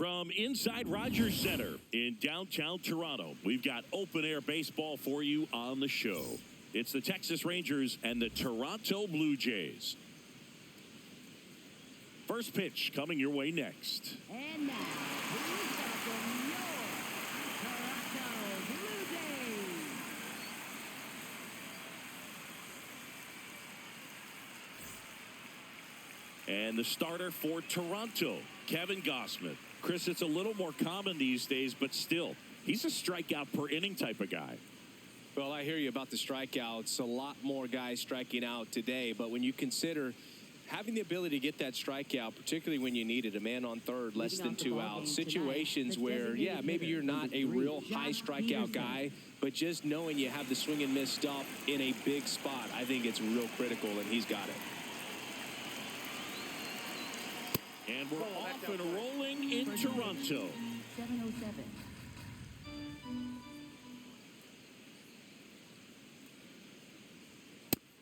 From inside Rogers Center in downtown Toronto, we've got open-air baseball for you on the show. It's the Texas Rangers and the Toronto Blue Jays. First pitch coming your way next. And now, please welcome your Toronto Blue Jays. And the starter for Toronto, Kevin Gausman. Chris, it's a little more common these days, but still, he's a strikeout per inning type of guy. Well, I hear you about the strikeouts. A lot more guys striking out today, but when you consider having the ability to get that strikeout, particularly when you need it, a man on third, less than 2 outs, situations where, yeah, maybe you're not a real high strikeout guy, but just knowing you have the swing and miss stuff in a big spot, I think it's real critical, and he's got it. And we're off and rolling in Toronto. 707.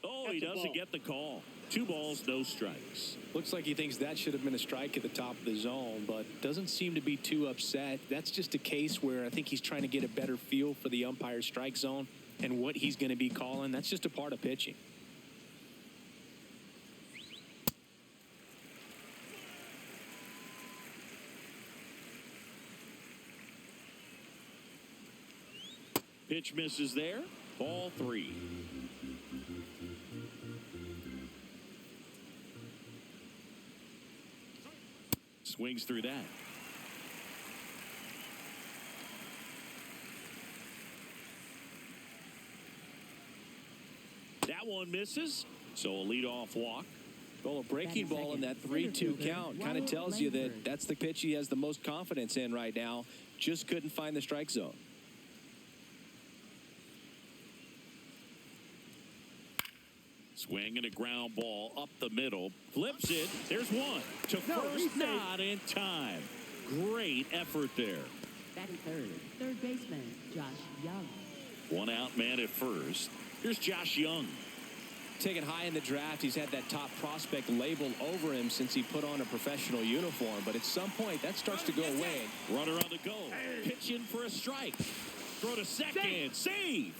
Oh, he doesn't get the call. 2 balls, no strikes. Looks like he thinks that should have been a strike at the top of the zone, but doesn't seem to be too upset. That's just a case where I think he's trying to get a better feel for the umpire's strike zone and what he's going to be calling. That's just a part of pitching. Pitch misses there. Ball 3. Swings through that. That one misses. So a leadoff walk. Well, a breaking ball in that 3-2 count kind of tells you that that's the pitch he has the most confidence in right now. Just couldn't find the strike zone. Swing and a ground ball up the middle. Flips it. There's one. To first, not in time. Great effort there. Batting third, third baseman, Josh Young. 1 out man at first. Here's Josh Young. Taken high in the draft, he's had that top prospect label over him since he put on a professional uniform. But at some point, that starts to go away. Runner on the go. Pitch in for a strike. Throw to second. Save.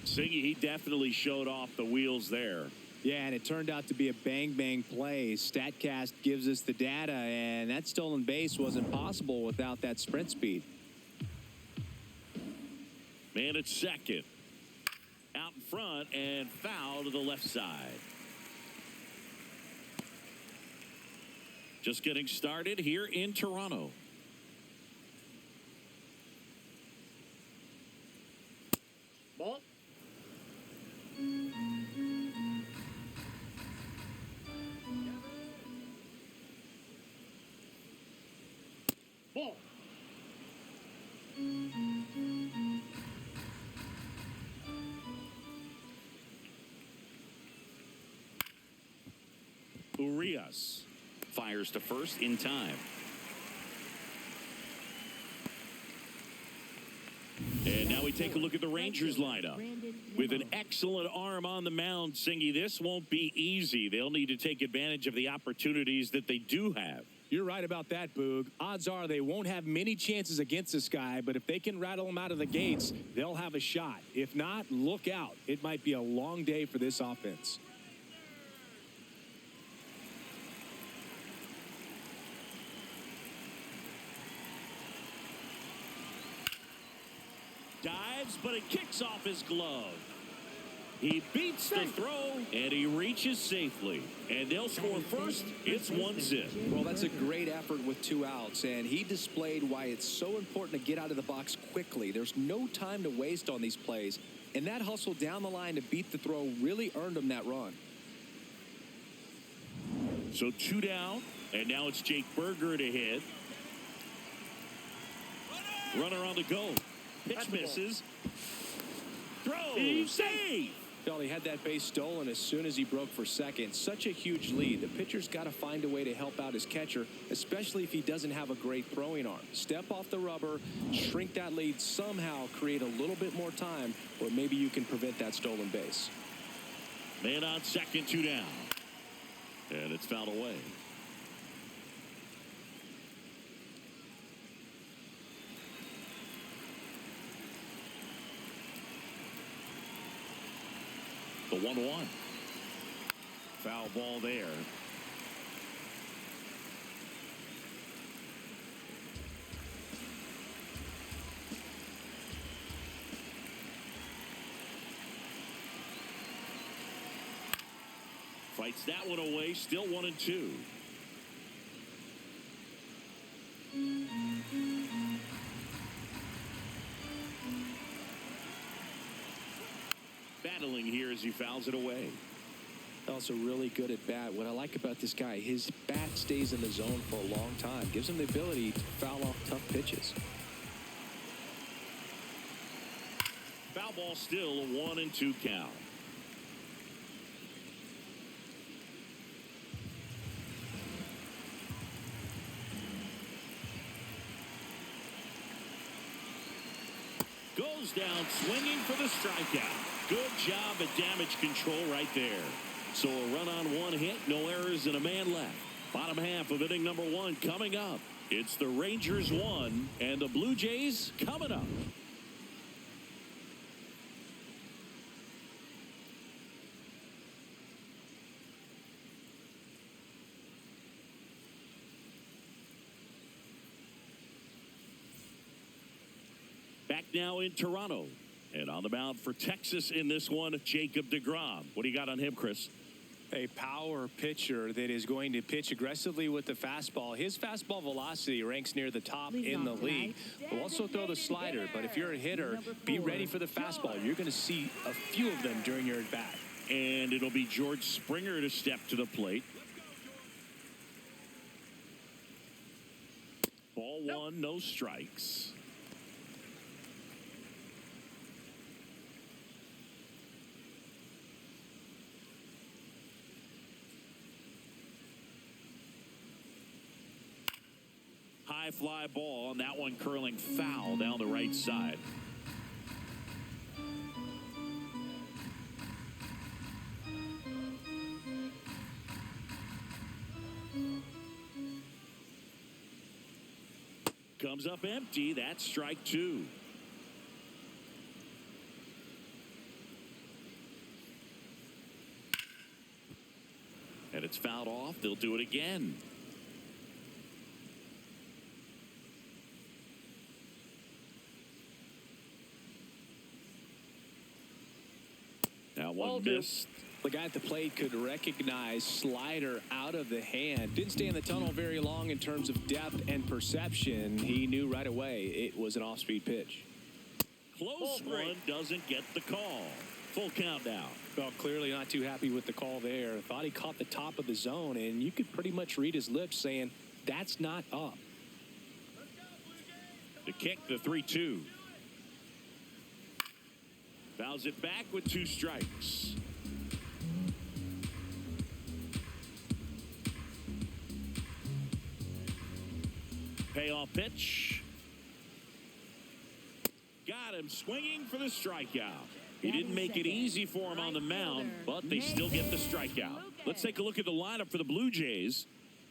Siggy, he definitely showed off the wheels there. Yeah, and it turned out to be a bang-bang play. StatCast gives us the data, and that stolen base wasn't possible without that sprint speed. Man at second. Out in front and foul to the left side. Just getting started here in Toronto. Ball. Ball. Urias fires to first in time. And now we take a look at the Rangers lineup. With an excellent arm on the mound, Singy, this won't be easy. They'll need to take advantage of the opportunities that they do have. You're right about that, Boog. Odds are they won't have many chances against this guy, but if they can rattle him out of the gates, they'll have a shot. If not, look out. It might be a long day for this offense. Dives, but it kicks off his glove. He beats the throw, and he reaches safely. And they'll score first. It's 1-0. Well, that's a great effort with 2 outs, and he displayed why it's so important to get out of the box quickly. There's no time to waste on these plays, and that hustle down the line to beat the throw really earned him that run. So 2 down, and now it's Jake Berger to hit. Runner on the go. Pitch misses. Throw. Save. Well, he had that base stolen as soon as he broke for second. Such a huge lead. The pitcher's got to find a way to help out his catcher, especially if he doesn't have a great throwing arm. Step off the rubber, shrink that lead somehow, create a little bit more time, or maybe you can prevent that stolen base. Man on second, 2 down. And it's fouled away. The 1-1. Foul ball there. Fights that one away. Still 1-2. Battling here as he fouls it away. Also really good at bat. What I like about this guy, his bat stays in the zone for a long time. Gives him the ability to foul off tough pitches. Foul ball still a 1-2 count. Goes down swinging for the strikeout. Good job at damage control right there. So a run on one hit, no errors, and a man left. Bottom half of inning number 1 coming up. It's the Rangers 1 and the Blue Jays coming up. Back now in Toronto. And on the mound for Texas in this one, Jacob deGrom. What do you got on him, Chris? A power pitcher that is going to pitch aggressively with the fastball. His fastball velocity ranks near the top in the league. Will also throw the slider, but if you're a hitter, be ready for the fastball. You're going to see a few of them during your at-bat. And it'll be George Springer to step to the plate. Ball 1, no strikes. High fly ball, and that one curling foul down the right side. Comes up empty. That's strike 2. And it's fouled off. They'll do it again. That one missed. The guy at the plate could recognize slider out of the hand. Didn't stay in the tunnel very long in terms of depth and perception. He knew right away it was an off-speed pitch. Close one, doesn't get the call. Full count now. Well, clearly not too happy with the call there. Thought he caught the top of the zone, and you could pretty much read his lips saying, that's not up. The kick, the 3-2. Fouls it back with 2 strikes. Payoff pitch. Got him swinging for the strikeout. He didn't make it easy for him on the mound, but they still get the strikeout. Let's take a look at the lineup for the Blue Jays.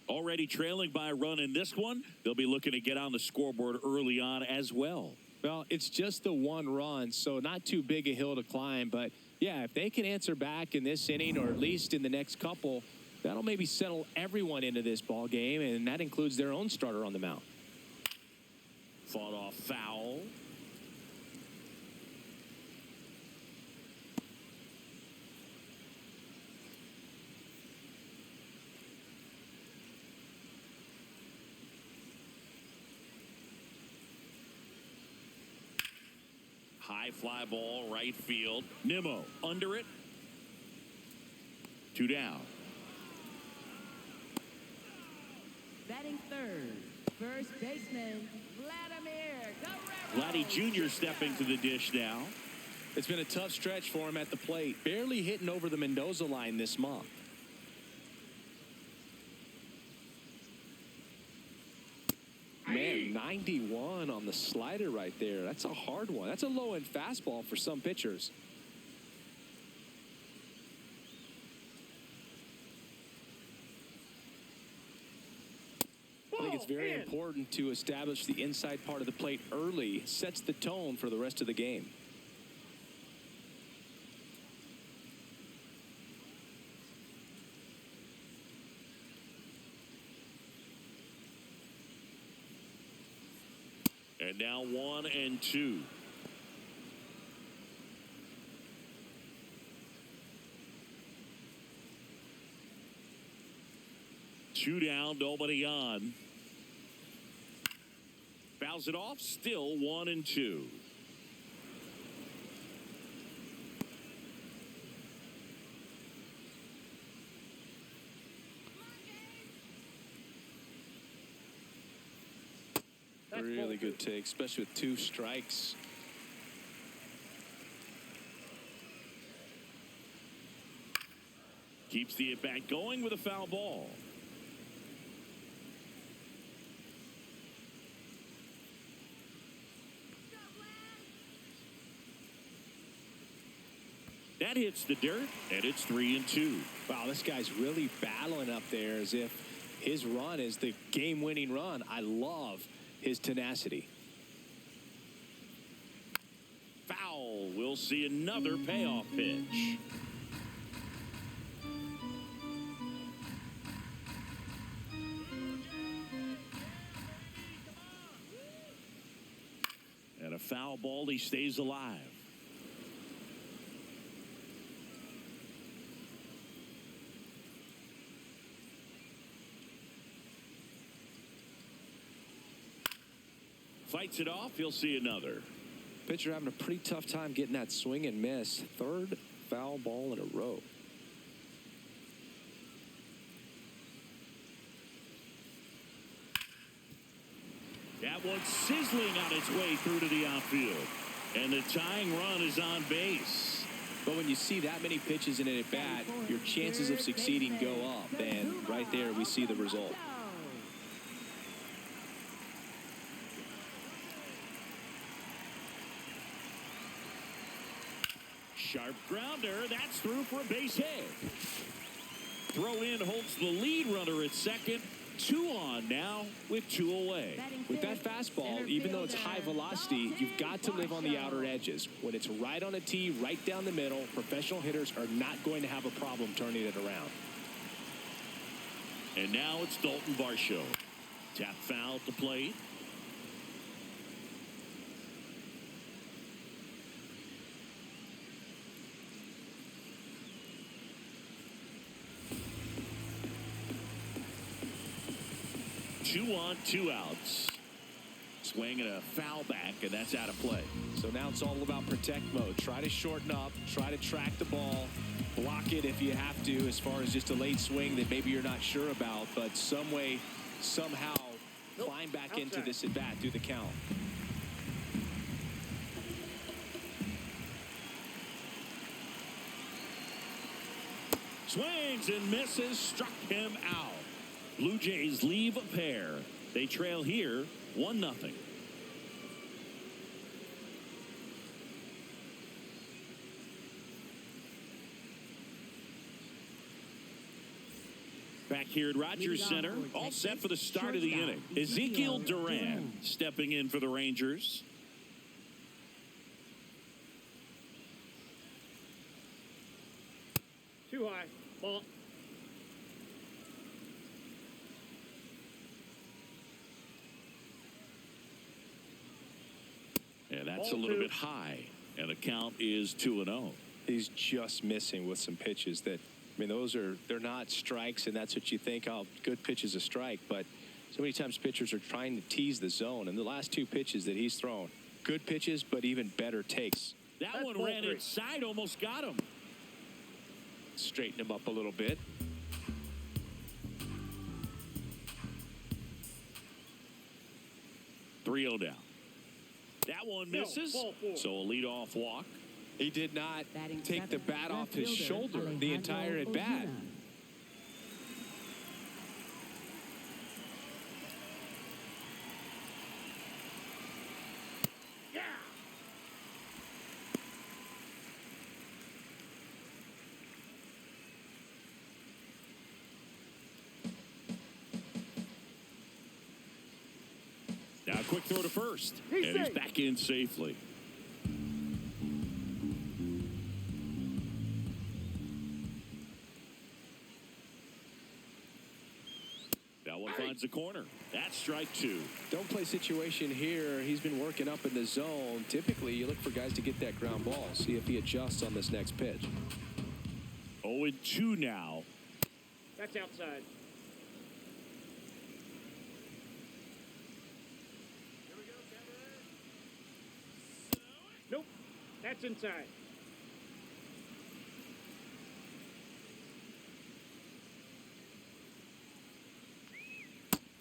Already trailing by a run in this one. They'll be looking to get on the scoreboard early on as well. Well, it's just the 1 run, so not too big a hill to climb. But, yeah, if they can answer back in this inning or at least in the next couple, that'll maybe settle everyone into this ball game, and that includes their own starter on the mound. Fought off foul. High fly ball, right field. Nimmo under it. 2 down. Batting third, first baseman, Vladimir Vladdy Jr. stepping to the dish now. It's been a tough stretch for him at the plate. Barely hitting over the Mendoza line this month. Man, 91 on the slider right there. That's a hard one. That's a low-end fastball for some pitchers. It's very important to establish the inside part of the plate early. Sets the tone for the rest of the game. And now 1-2. Two down, nobody on. Fouls it off, still 1-2. Really good take, especially with 2 strikes. Keeps the at-bat going with a foul ball. That hits the dirt, and it's 3-2. Wow, this guy's really battling up there as if his run is the game-winning run. I love his tenacity. Foul. We'll see another payoff pitch. And a foul ball, he stays alive. Fights it off. He'll see another. Pitcher having a pretty tough time getting that swing and miss. 3rd foul ball in a row. That one's sizzling on its way through to the outfield. And the tying run is on base. But when you see that many pitches in an at-bat, your chances of succeeding go up. And right there, we see the result. Sharp grounder. That's through for a base hit. Throw in holds the lead runner at second. 2 on now with 2 away. With that fastball, even though it's high velocity, you've got to live on the outer edges. When it's right on a tee, right down the middle, professional hitters are not going to have a problem turning it around. And now it's Dalton Varsho. Tap foul at the plate. Two on, 2 outs. Swing and a foul back, and that's out of play. So now it's all about protect mode. Try to shorten up, try to track the ball, block it if you have to, as far as just a late swing that maybe you're not sure about, but some way, somehow climb back into this at bat through the count. Swings and misses, struck him out. Blue Jays leave a pair. They trail here 1-0. Back here at Rogers Center, all set for the start of the inning. Ezekiel Duran stepping in for the Rangers. Too high. Ball. And that's a little bit high. And the count is 2-0. He's just missing with some pitches that, I mean, they're not strikes, and that's what you think, oh, good pitch is a strike. But so many times pitchers are trying to tease the zone. And the last 2 pitches that he's thrown, good pitches, but even better takes. That one ran inside, almost got him. Straighten him up a little bit. .3-0 down. That one misses. So a leadoff walk. He did not take the bat off his shoulder the entire at bat. quick throw to first. And he's back in safely. That one finds the corner. That's strike two. Don't play situation here. He's been working up in the zone. Typically, you look for guys to get that ground ball. See if he adjusts on this next pitch. 0-2 now. That's outside. Nope. That's inside.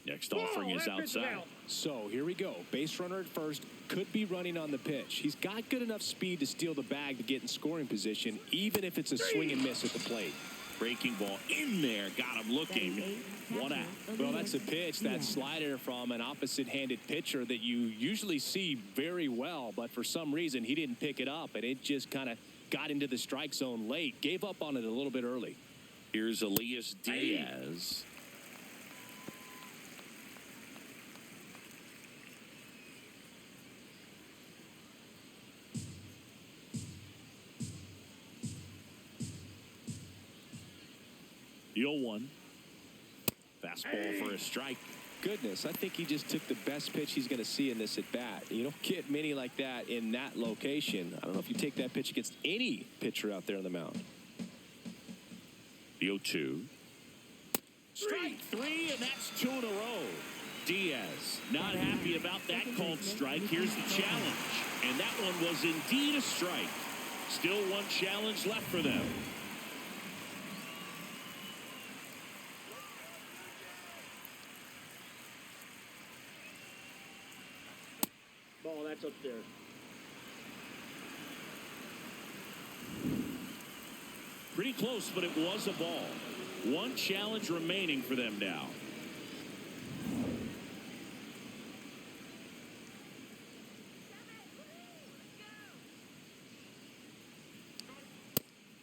Next offering is outside. So here we go. Base runner at first. Could be running on the pitch. He's got good enough speed to steal the bag to get in scoring position, even if it's a swing and miss at the plate. Breaking ball in there. Got him looking. One out. Well, that's a pitch, that slider from an opposite-handed pitcher that you usually see very well, but for some reason he didn't pick it up, and it just kind of got into the strike zone late. Gave up on it a little bit early. Here's Elias Diaz. The 0-1. Fastball for a strike. Goodness, I think he just took the best pitch he's going to see in this at-bat. You don't get many like that in that location. I don't know if you take that pitch against any pitcher out there on the mound. The 0-2. Strike three, and that's two in a row. Diaz not happy about that called strike. Here's the challenge. And that one was indeed a strike. Still one challenge left for them. Ball, that's up there. Pretty close, but it was a ball. One challenge remaining for them now.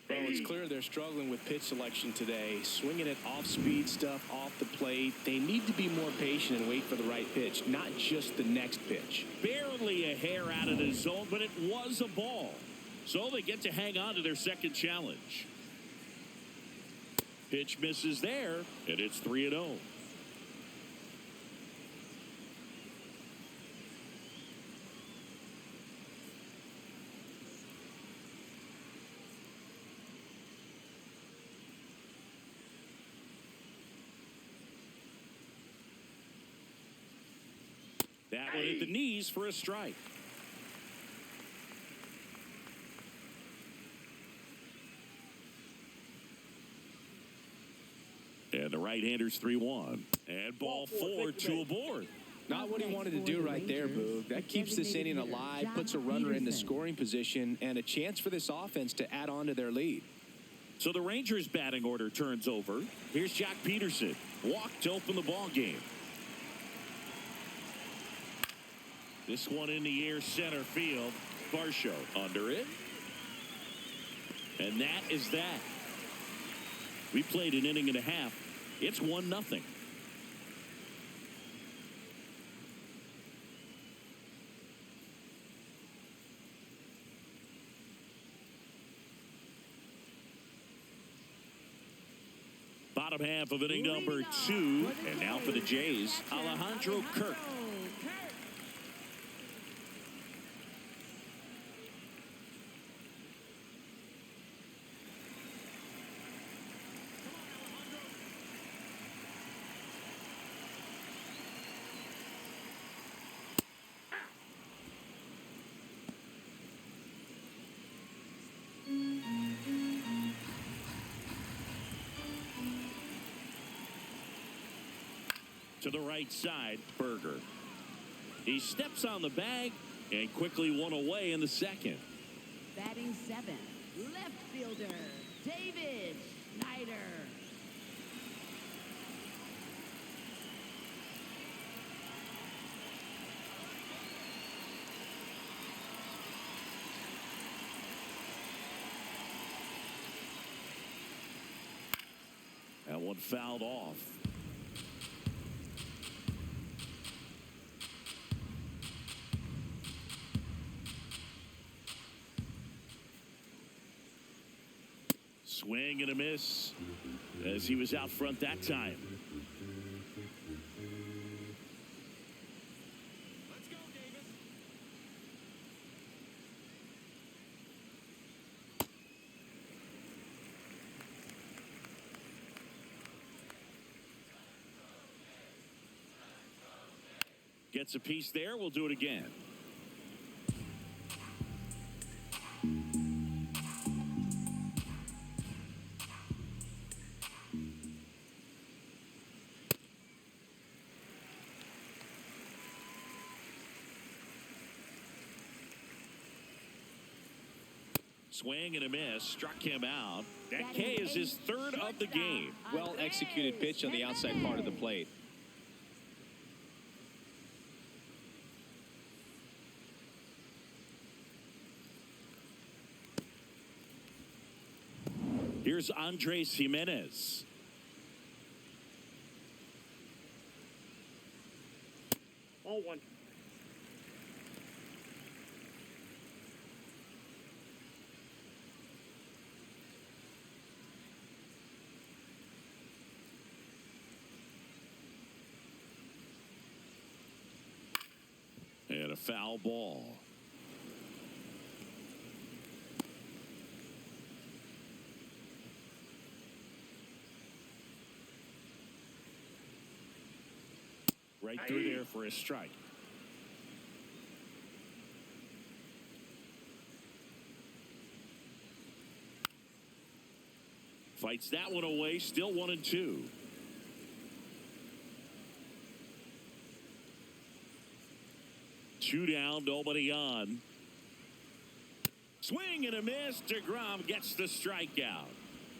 Well, it's clear they're struggling with pitch selection today. Swinging it off-speed stuff off the plate. They need to be more patient and wait for the right pitch, not just the next pitch. Barely a hair out of the zone, but it was a ball. So they get to hang on to their second challenge. Pitch misses there, and it's 3-0. That one hit the knees for a strike. And the right-hander's 3-1. And ball four, two aboard. Not what he wanted to do right there, Boog. That keeps this inning alive, puts a runner in the scoring position, and a chance for this offense to add on to their lead. So the Rangers' batting order turns over. Here's Jack Peterson. Walk to open the ball game. This one in the air, center field. Varsho under it. And that is that. We played an inning and a half. It's 1-0. Bottom half of inning number 2. And now for the Jays, Alejandro Kirk. To the right side, Berger. He steps on the bag and quickly one away in the second. Batting 7, left fielder, David Schneider. That one fouled off. Swing and a miss as he was out front that time. Let's go, Davis. Gets a piece there. We'll do it again. Swing and a miss, struck him out. That K is his third of the game. Well executed pitch on the outside part of the plate. Here's Andres Jimenez. All one. And a foul ball. Right through there for a strike. Fights that one away, still 1-2. Two down, nobody on. Swing and a miss. DeGrom gets the strikeout.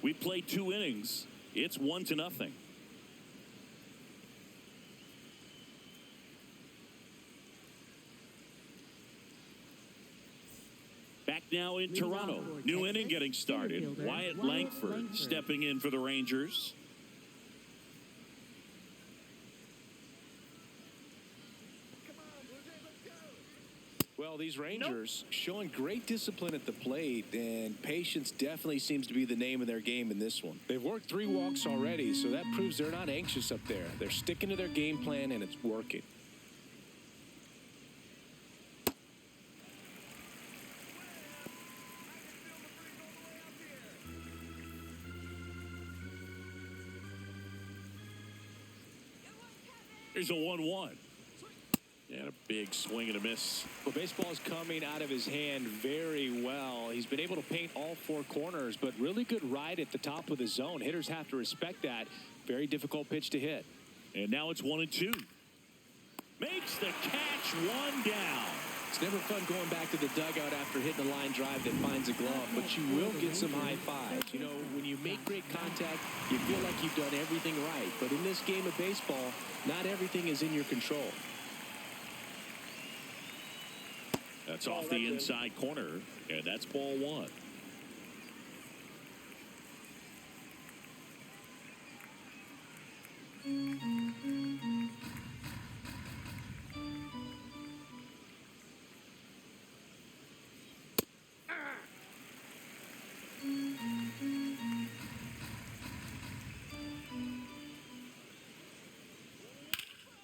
We played 2 innings. It's 1-0. Back now in Toronto. New inning getting started. Wyatt Langford stepping in for the Rangers. Well, these Rangers showing great discipline at the plate, and patience definitely seems to be the name of their game in this one. They've worked 3 walks already, so that proves they're not anxious up there. They're sticking to their game plan, and it's working. Here's a 1-1. And a big swing and a miss. Well, baseball is coming out of his hand very well. He's been able to paint all 4 corners, but really good ride at the top of the zone. Hitters have to respect that. Very difficult pitch to hit. And now it's 1-2. Makes the catch, 1 down. It's never fun going back to the dugout after hitting a line drive that finds a glove, but you will get some high fives. You know, when you make great contact, you feel like you've done everything right. But in this game of baseball, not everything is in your control. That's off the inside corner, and that's ball 1.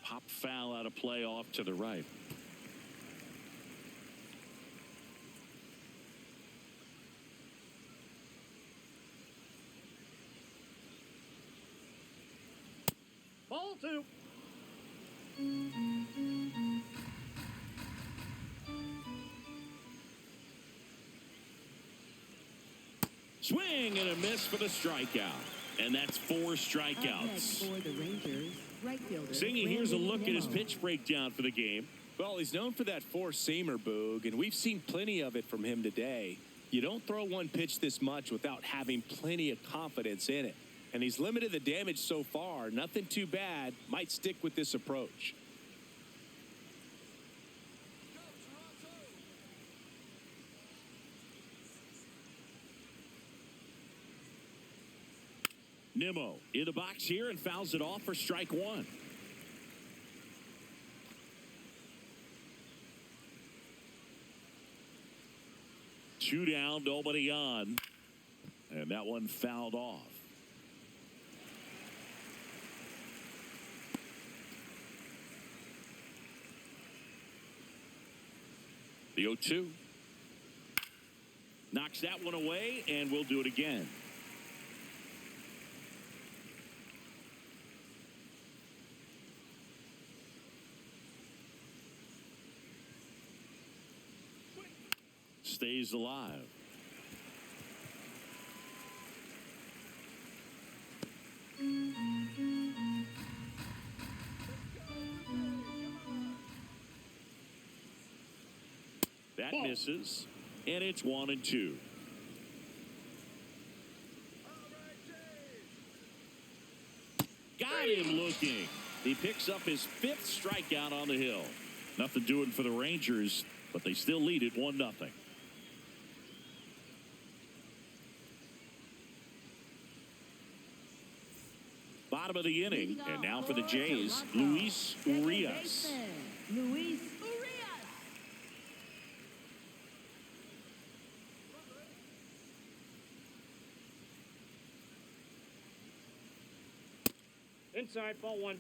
Pop foul out of play off to the right. Ball 2. Swing and a miss for the strikeout. And that's 4 strikeouts. For the Rangers, right fielder. Singy, here's a look at his Nimmo. pitch breakdown for the game. Well, he's known for that 4-seamer, Boog, and we've seen plenty of it from him today. You don't throw one pitch this much without having plenty of confidence in it. And he's limited the damage so far. Nothing too bad. Might stick with this approach. Nimmo in the box here and fouls it off for strike 1. Two down, nobody on. And that one fouled off. The 0-2. Knocks that one away, and we'll do it again. Stays alive. That misses, and it's 1-2. Got him looking. He picks up his 5th strikeout on the hill. Nothing doing for the Rangers, but they still lead it 1-0. Bottom of the inning, and now for the Jays, Luis Urias. Luis Urias. Inside, ball 1.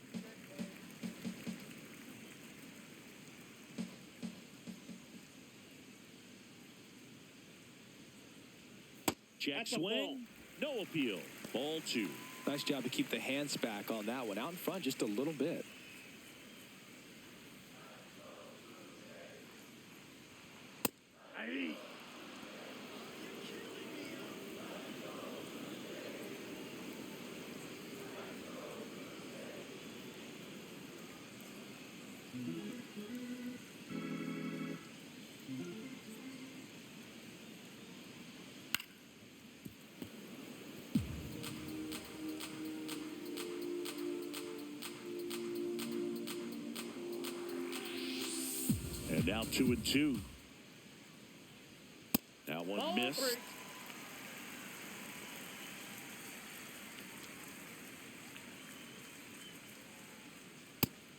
Check swing, no appeal. Ball 2. Nice job to keep the hands back on that one. Out in front just a little bit. Aye. And now 2-2. That one Ball missed. 3.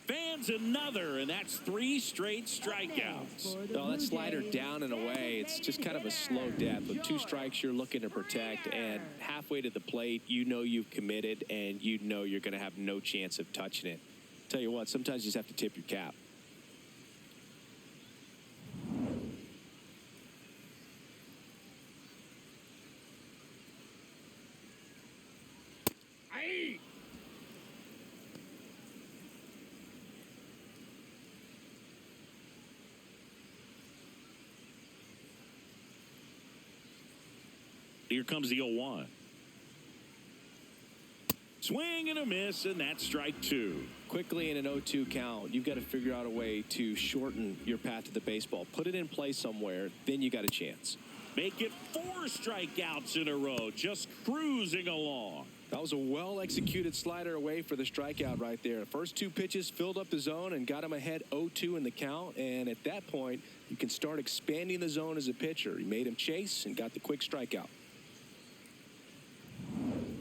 Fans another, and that's 3 straight strikeouts. No, that slider down and away. It's just kind of a slow death. With 2 strikes, you're looking to protect, and halfway to the plate, you know you've committed, and you know you're going to have no chance of touching it. Tell you what, sometimes you just have to tip your cap. Aye. Here comes the 0-1. Swing and a miss, and that's strike 2. Quickly in an 0-2 count, you've got to figure out a way to shorten your path to the baseball. Put it in play somewhere, then you got a chance. Make it 4 strikeouts in a row, just cruising along. That was a well-executed slider away for the strikeout right there. First 2 pitches filled up the zone and got him ahead 0-2 in the count. And at that point, you can start expanding the zone as a pitcher. He made him chase and got the quick strikeout.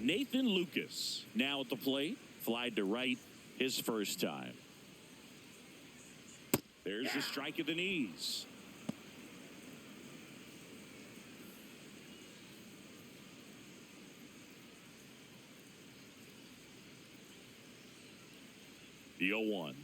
Nathan Lucas now at the plate. Flied to right his first time. There's the strike at the knees. The 0-1.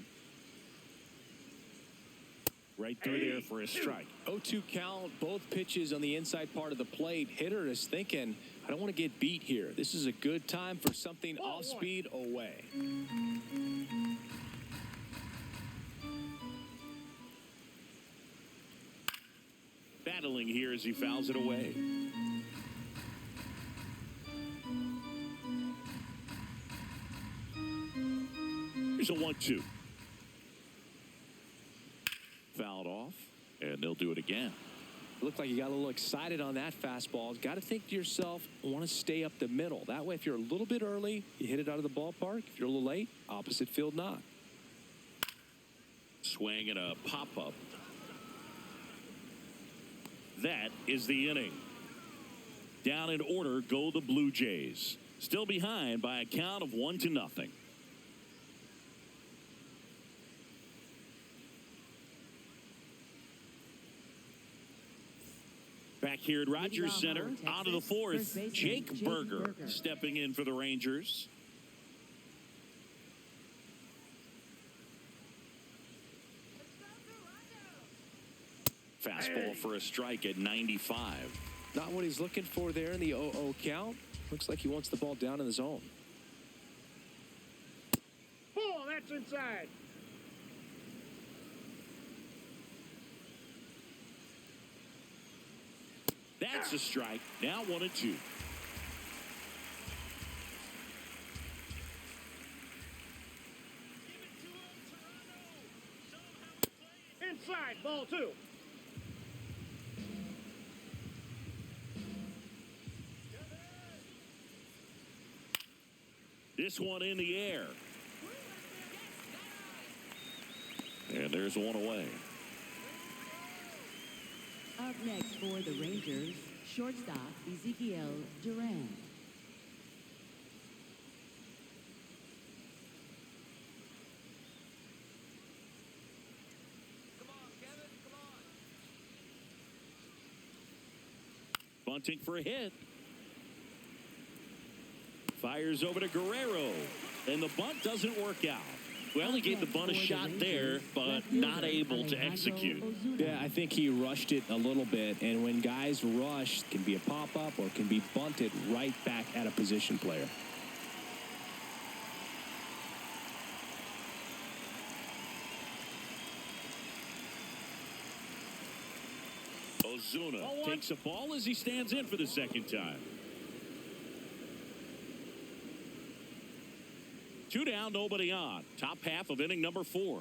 Right through there for a strike. 0-2 count, both pitches on the inside part of the plate. Hitter is thinking, I don't want to get beat here. This is a good time for something off speed away. Battling here as he fouls it away. Here's a 1-2. Fouled off, and they'll do it again. Looked like you got a little excited on that fastball. Got to think to yourself, I want to stay up the middle. That way, if you're a little bit early, you hit it out of the ballpark. If you're a little late, opposite field knock. Swing and a pop-up. That is the inning. Down in order go the Blue Jays. Still behind by a count of 1-0. Back here at Rogers Center, on to the fourth, Jake Berger stepping in for the Rangers. Fastball for a strike at 95. Not what he's looking for there in the 0-0 count. Looks like he wants the ball down in the zone. Oh, that's inside. That's a strike. Now 1-2. Inside, ball 2. This one in the air. And there's one away. Up next for the Rangers, shortstop Ezekiel Duran. Bunting for a hit. Fires over to Guerrero. And the bunt doesn't work out. Well, he gave the bunt a shot there, but not able to execute. Yeah, I think he rushed it a little bit. And when guys rush, it can be a pop-up or can be bunted right back at a position player. Ozuna takes a ball as he stands in for the second time. 2 down, nobody on. Top half of inning number 4.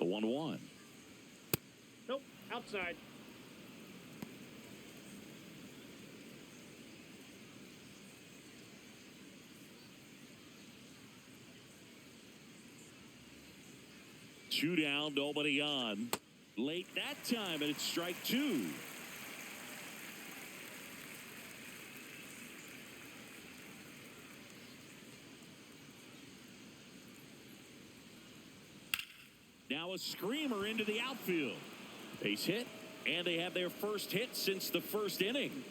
The 1-1. Nope, outside. Two down, nobody on. Late that time, and it's strike 2. Now a screamer into the outfield. Base hit, and they have their first hit since the first inning.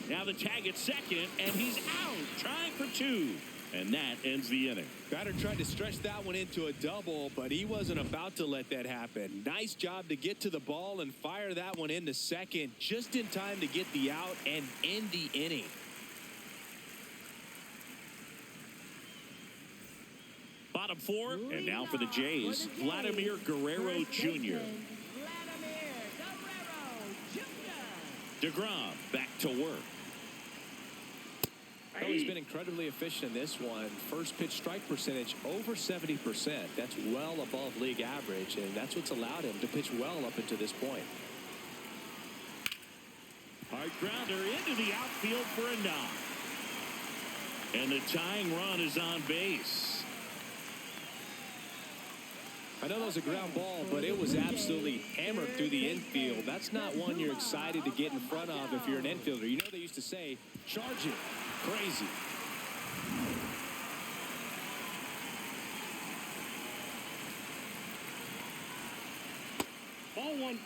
Now the tag at second, and he's out, trying for 2. And that ends the inning. Batter tried to stretch that one into a double, but he wasn't about to let that happen. Nice job to get to the ball and fire that one into second just in time to get the out and end the inning. Bottom 4, and now for the Jays, Vladimir Guerrero Jr. DeGrom back to work. Oh, he's been incredibly efficient in this one. First pitch strike percentage over 70%. That's well above league average, and that's what's allowed him to pitch well up until this point. Hard grounder into the outfield for a knock. And the tying run is on base. I know that was a ground ball, but it was absolutely hammered through the infield. That's not one you're excited to get in front of if you're an infielder. You know they used to say, charge it. Crazy. Ball 1.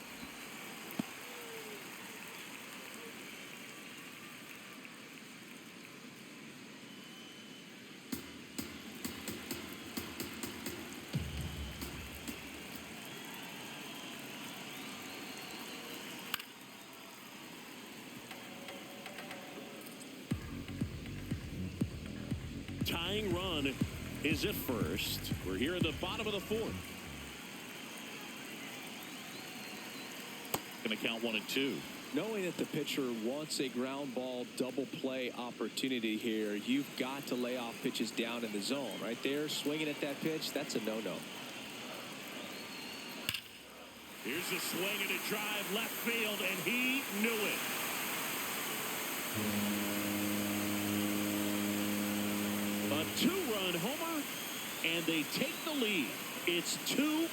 Tying run is at first. We're here in the bottom of the 4th. Going to count 1-2. Knowing that the pitcher wants a ground ball double play opportunity here, you've got to lay off pitches down in the zone. Right there, swinging at that pitch, that's a no-no. Here's the swing and a drive left field, and he knew it. A 2-run homer, and they take the lead. It's 2-1.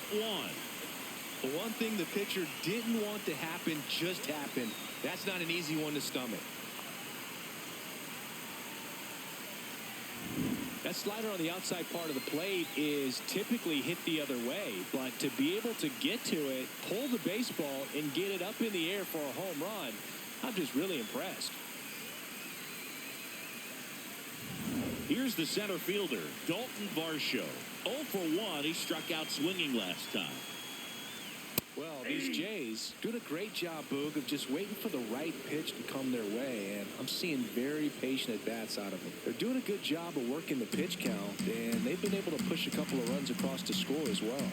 The one thing the pitcher didn't want to happen just happened. That's not an easy one to stomach. That slider on the outside part of the plate is typically hit the other way, but to be able to get to it, pull the baseball, and get it up in the air for a home run, I'm just really impressed. Here's the center fielder, Dalton Varsho. 0 for 1. He struck out swinging last time. Well, these Jays doing a great job, Boog, of just waiting for the right pitch to come their way, and I'm seeing very patient at-bats out of them. They're doing a good job of working the pitch count, and they've been able to push a couple of runs across to score as well.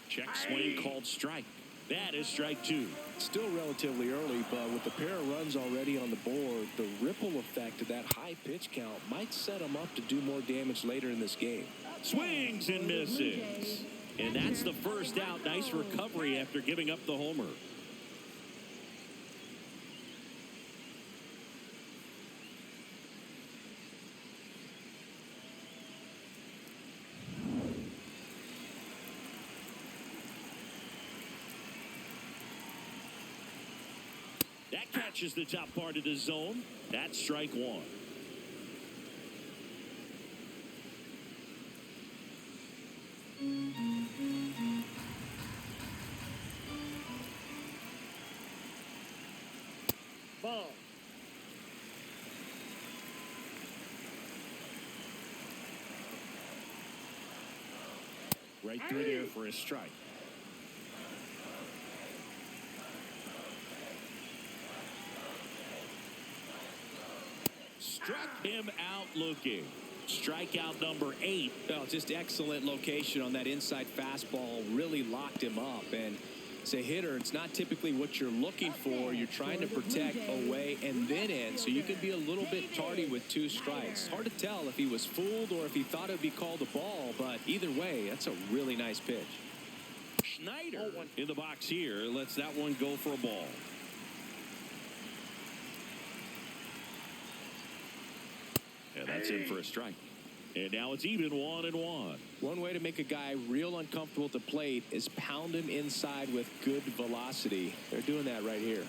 Check swing called strike. That is strike 2. Still relatively early, but with the pair of runs already on the board, the ripple effect of that high pitch count might set them up to do more damage later in this game. Swings and misses. And that's the first out. Nice recovery after giving up the homer. That catches the top part of the zone. That's strike 1. Ball. Right through there for a strike. Struck him out looking. Strikeout number 8. Well, just excellent location on that inside fastball. Really locked him up. And as a hitter, it's not typically what you're looking for. You're trying to protect away and then in, so you can be a little bit tardy with 2 strikes. Hard to tell if he was fooled or if he thought it would be called a ball, but either way, that's a really nice pitch. Schneider in the box here lets that one go for a ball. And that's in for a strike. And now it's even 1-1. One way to make a guy real uncomfortable at the plate is pound him inside with good velocity. They're doing that right here.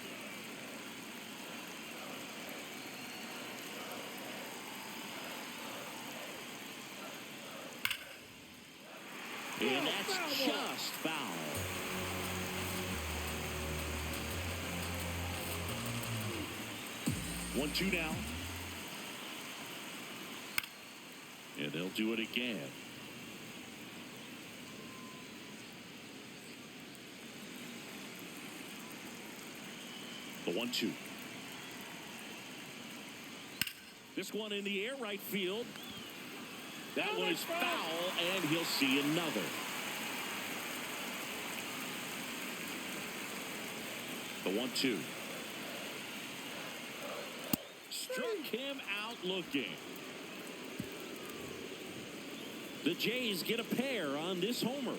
And that's just foul. One, two now. And they'll do it again. The 1-2. This one in the air right field. That one is foul, and he'll see another. The 1-2. Struck him out looking. The Jays get a pair on this homer,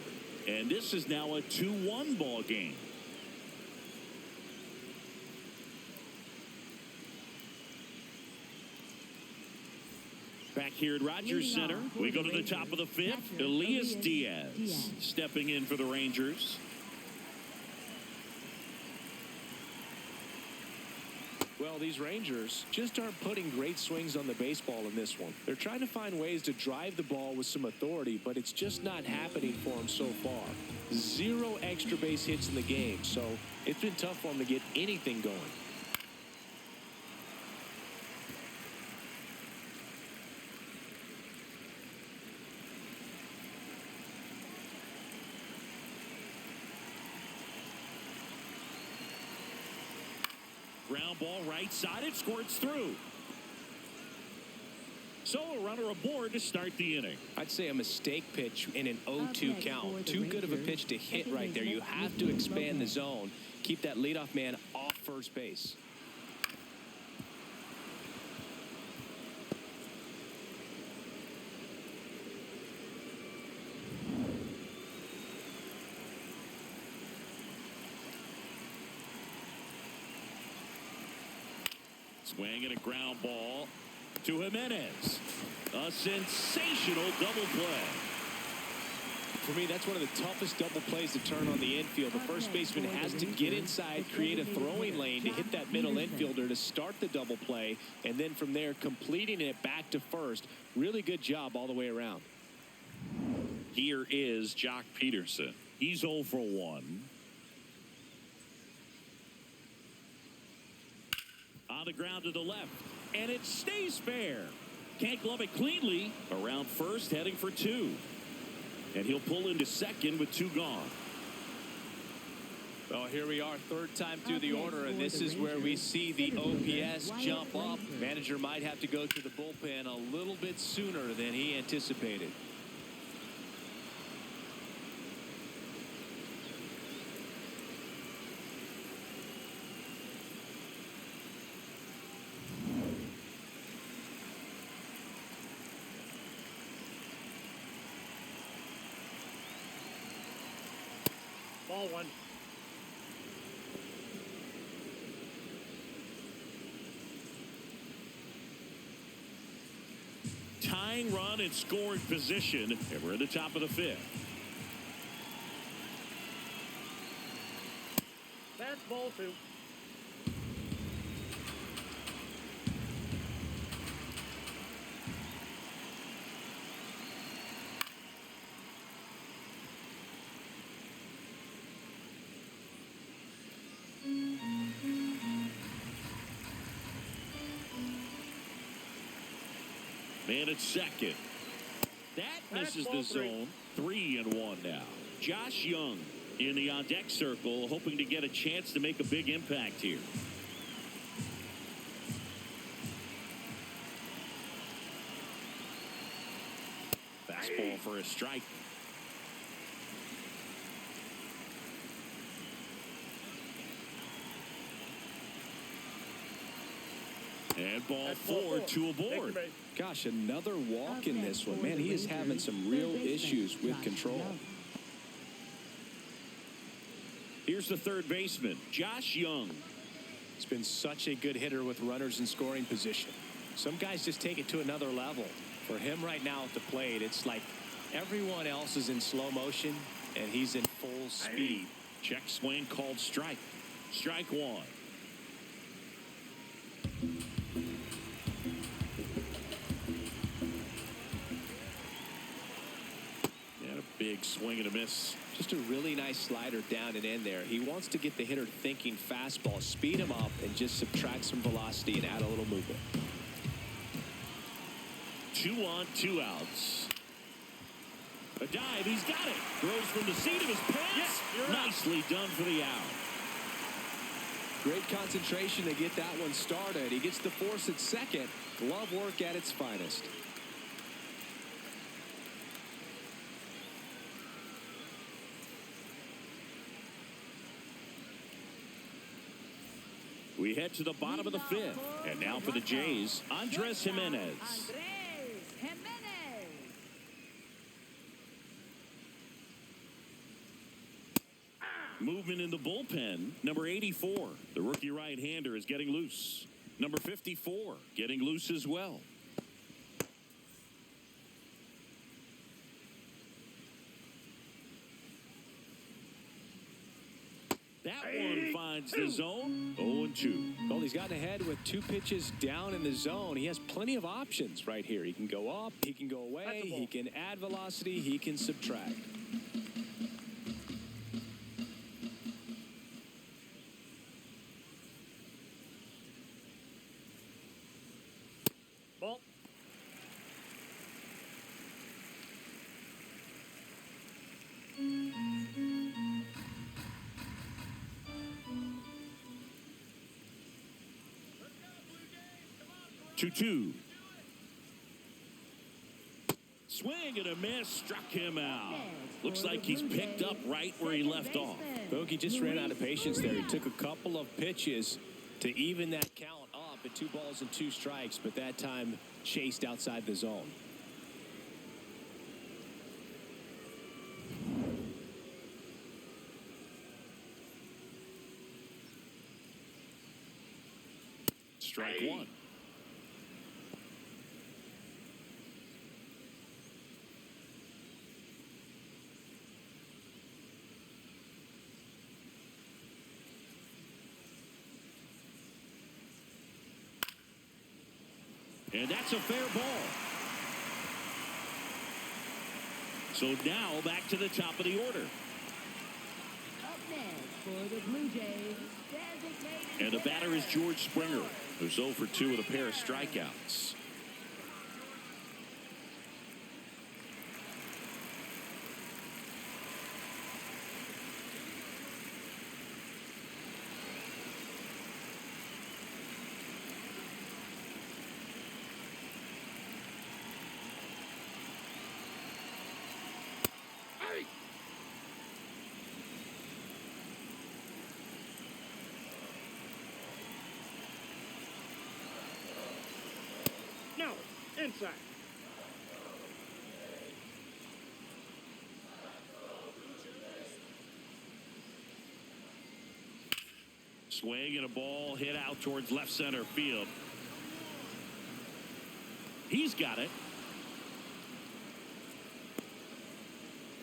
and this is now a 2-1 ball game. Back here at Rogers Center, we go to the top of the 5th. Elias Diaz stepping in for the Rangers. Well, these Rangers just aren't putting great swings on the baseball in this one. They're trying to find ways to drive the ball with some authority, but it's just not happening for them so far. 0 extra base hits in the game, so it's been tough for them to get anything going. Ground ball right side. It squirts through. So a runner aboard to start the inning. I'd say a mistake pitch in an 0-2 count. Too good of a pitch to hit right there. You have to expand the zone. Keep that leadoff man off first base. Swing and a ground ball to Jimenez. A sensational double play. For me, that's one of the toughest double plays to turn on the infield. The first baseman has to get inside, create a throwing lane to hit that middle infielder to start the double play, and then from there completing it back to first. Really good job all the way around. Here is Jock Peterson. He's 0 for 1. On the ground to the left, and it stays fair. Can't glove it cleanly. Around first, heading for 2. And he'll pull into second with 2 gone. Well, here we are, third time through the order, and this is where we see the OPS jump up. Manager might have to go to the bullpen a little bit sooner than he anticipated. Ball 1. Tying run in scoring position, and we're at the top of the 5th. That's ball 2. Man at second. That misses the zone. 3-1 now. Josh Young in the on-deck circle, hoping to get a chance to make a big impact here. Fastball for a strike. And ball 4, 2 aboard. Gosh, another walk in this one. Man, he is having some real issues with control. Here's the third baseman, Josh Young. He's been such a good hitter with runners in scoring position. Some guys just take it to another level. For him right now at the plate, it's like everyone else is in slow motion, and he's in full speed. Check swing called strike. Strike 1. Big swing and a miss. Just a really nice slider down and in there. He wants to get the hitter thinking fastball, speed him up, and just subtract some velocity and add a little movement. 2 on, 2 outs. A dive, he's got it. Throws from the seat of his pants. Yes, nicely done for the out. Great concentration to get that one started. He gets the force at second. Glove work at its finest. We head to the bottom of the 5th. And now for the Jays, Andres Jimenez. Movement in the bullpen. Number 84, the rookie right-hander, is getting loose. Number 54, getting loose as well. That one finds the zone. 0-2. Well, he's gotten ahead with 2 pitches down in the zone. He has plenty of options right here. He can go up, he can go away, he can add velocity, he can subtract. Ball. Two. Swing and a miss, struck him out. Looks like he's picked up right where he left off. Bogey just ran out of patience there. He took a couple of pitches to even that count up at 2 balls and 2 strikes, but that time chased outside the zone. Strike 1. And that's a fair ball. So now back to the top of the order. Up next for the Blue Jays, designated And the batter is George Springer, who's 0 for 2 with a pair of strikeouts. No, inside. Swing and a ball hit out towards left center field. He's got it.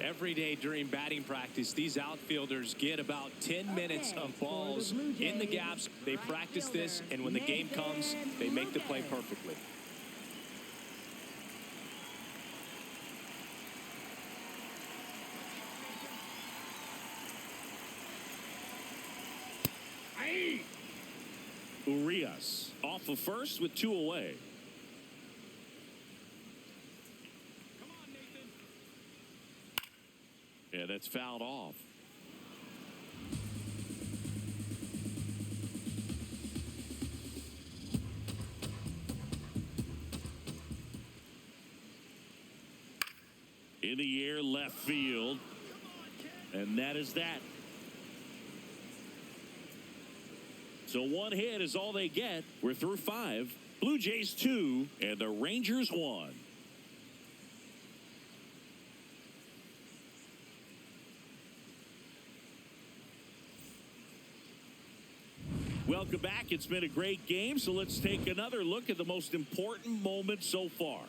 Every day during batting practice, these outfielders get about 10 minutes of balls in the gaps. They practice this, and when the game comes, they make the play perfectly. Urias off of first with 2 away. Yeah, that's fouled off. In the air, left field. And that is that. So 1 hit is all they get. We're through 5. Blue Jays 2 and the Rangers 1. Welcome back. It's been a great game, so let's take another look at the most important moment so far.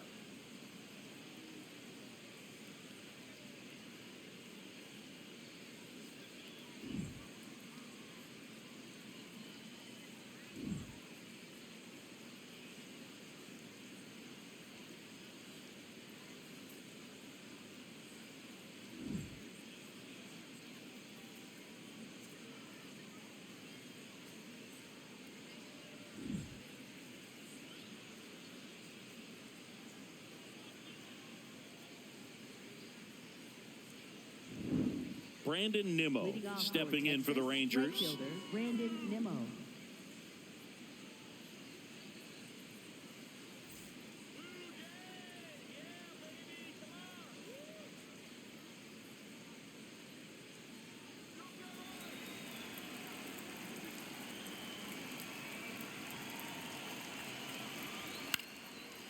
Brandon Nimmo leading off stepping in for the Rangers. right fielder, Brandon Nimmo.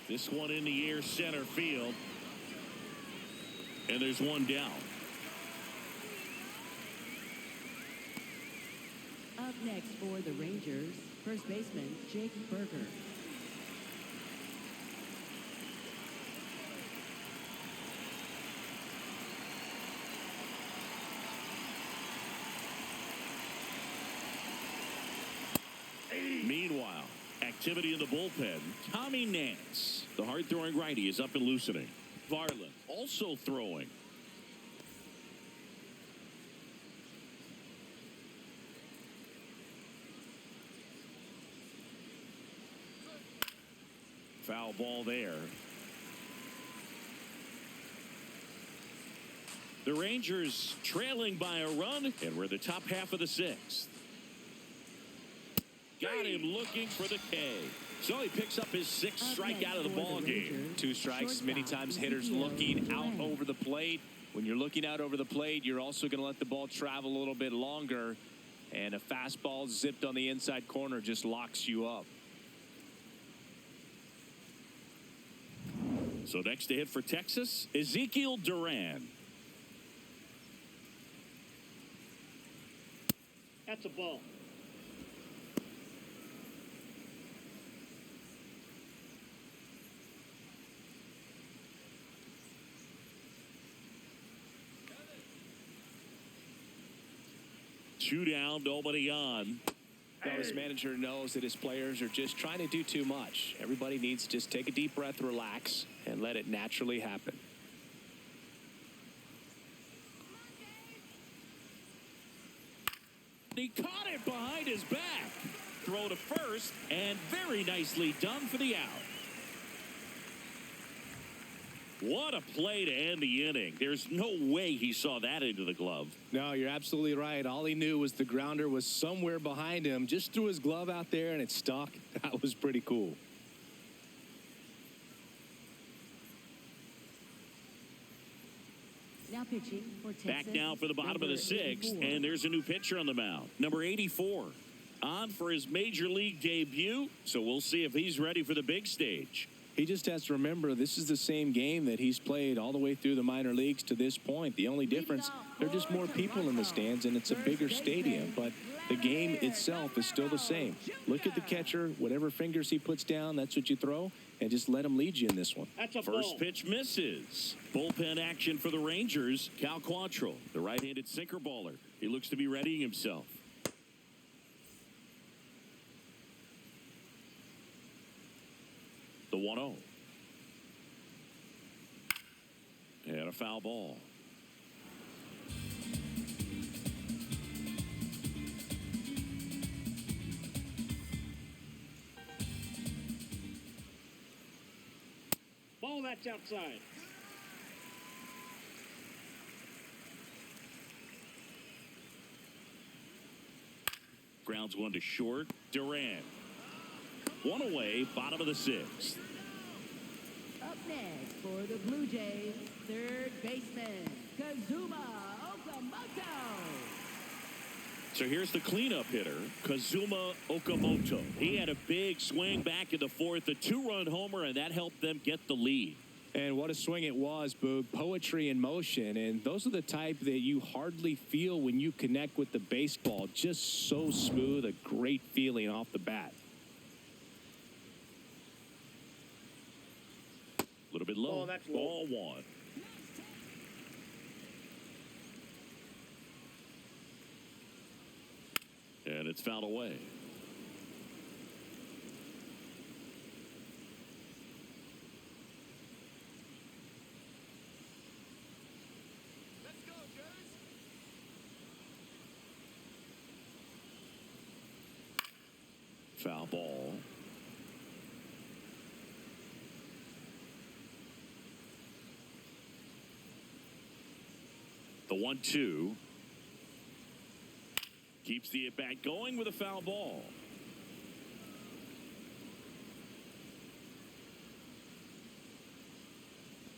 This one in the air, center field. And there's one down. Up next for the Rangers, first baseman Jake Berger. Meanwhile, activity in the bullpen. Tommy Nance, the hard-throwing righty, is up and loosening. Varland also throwing. Foul ball there. The Rangers trailing by a run, and we're the top half of the 6th. Got him looking for the K. So he picks up his 6th strikeout of the ball game. 2 strikes, many times hitters looking out over the plate. When you're looking out over the plate, you're also going to let the ball travel a little bit longer. And a fastball zipped on the inside corner just locks you up. So next to hit for Texas, Ezekiel Duran. That's a ball. Two down, nobody on. this manager knows that his players are just trying to do too much. Everybody needs to just take a deep breath, relax, and let it naturally happen. He caught it behind his back. Throw to first, and very nicely done for the out. What a play to end the inning. There's no way he saw that into the glove. No, you're absolutely right. All he knew was the grounder was somewhere behind him. Just threw his glove out there, and it stuck. That was pretty cool. Now pitching for Texas. Back now for the bottom of the sixth, and there's a new pitcher on the mound. Number 84. On for his major league debut, so we'll see if he's ready for the big stage. He just has to remember this is the same game that he's played all the way through the minor leagues to this point. The only difference, there are just more people in the stands, and it's a bigger stadium. But the game itself is still the same. Look at the catcher. Whatever fingers he puts down, that's what you throw, and just let him lead you in this one. First pitch misses. Bullpen action for the Rangers. Cal Quantrill, the right-handed sinker baller. He looks to be readying himself. The 1-0. And a foul ball. Ball that's outside. Grounds one to short. Durant. One away, bottom of the sixth. Up next for the Blue Jays, third baseman, Kazuma Okamoto. So here's the cleanup hitter, Kazuma Okamoto. He had a big swing back in the fourth, a two-run homer, and that helped them get the lead. And what a swing it was, Boog. Poetry in motion. And those are the type that you hardly feel when you connect with the baseball. Just so smooth, a great feeling off the bat. A little bit low. Oh, that's low. Ball one. And it's fouled away. Let's go, Jones. Foul ball. The 1-2 keeps the at-bat going with a foul ball.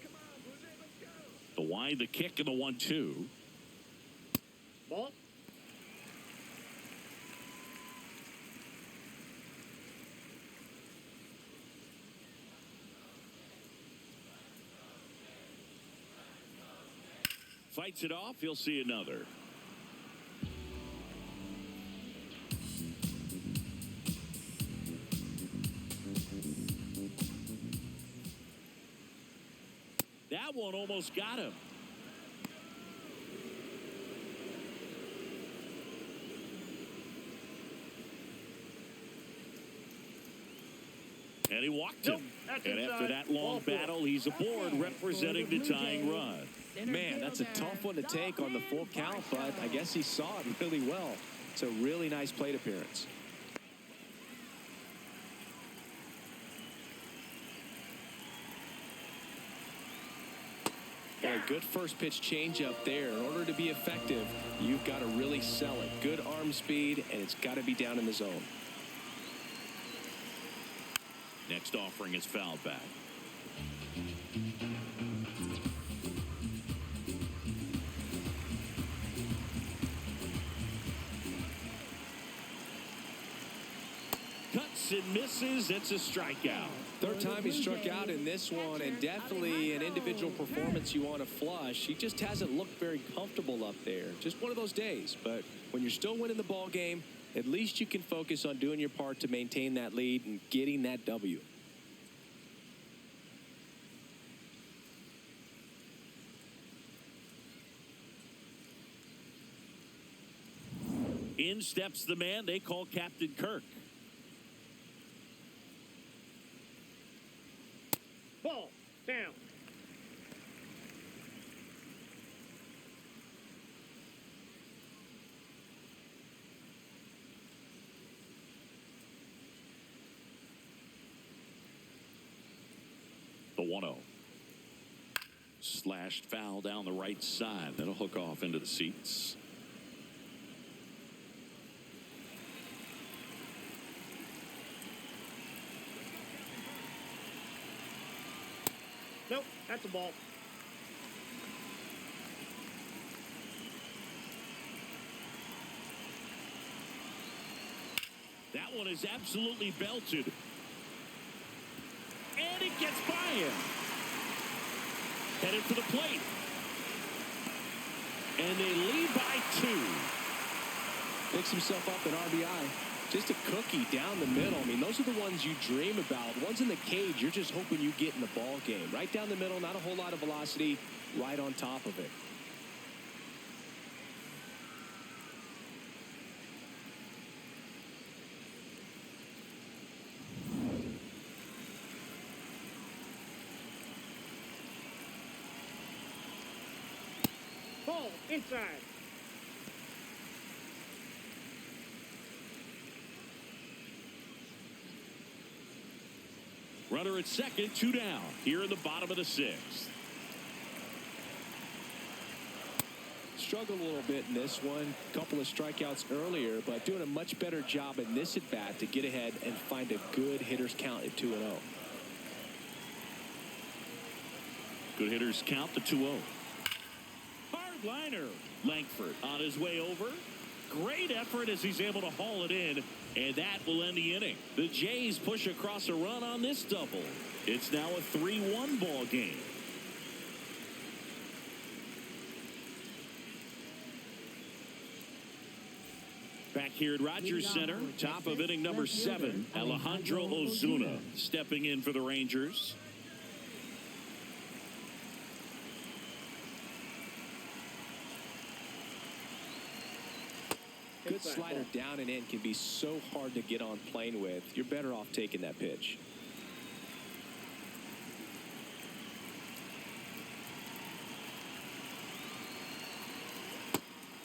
Come on, Jose, let's go. The wind, the kick, and the 1-2. Ball. Fights it off. He'll see another. That one almost got him. And he walked him. That's And after inside. that long Ball four. battle, he's aboard representing the tying run. Man, that's a tough one to take on the full count, but I guess he saw it really well. It's a really nice plate appearance. A good first pitch changeup there. In order to be effective, you've got to really sell it. Good arm speed, and it's got to be down in the zone. Next offering is fouled back. Cuts and misses. It's a strikeout. Third time he struck out in this one, and definitely an individual performance you want to flush. He just hasn't looked very comfortable up there. Just one of those days. But when you're still winning the ball game, at least you can focus on doing your part to maintain that lead and getting that W. In steps the man they call Captain Kirk. Ball. Down. The 1-0. Slashed foul down the right side. That'll hook off into the seats. Nope, that's a ball. That one is absolutely belted. And it gets by him. Headed for the plate. And they lead by 2. Picks himself up an RBI. Just a cookie down the middle. I mean, those are the ones you dream about. The ones in the cage, you're just hoping you get in the ball game. Right down the middle, not a whole lot of velocity, right on top of it. Ball. Inside. Runner at second, 2 down. Here in the bottom of the 6th. Struggled a little bit in this one. Couple of strikeouts earlier, but doing a much better job in this at bat to get ahead and find a good hitter's count at 2-0. Good hitters count to 2-0. Hard liner. Langford on his way over. Great effort as he's able to haul it in, and that will end the inning. The Jays push across a run on this double. It's now a 3-1 ball game. Back here at Rogers Center, top of inning number 7, Alejandro Ozuna stepping in for the Rangers. Good slider down and in can be so hard to get on plane with. You're better off taking that pitch.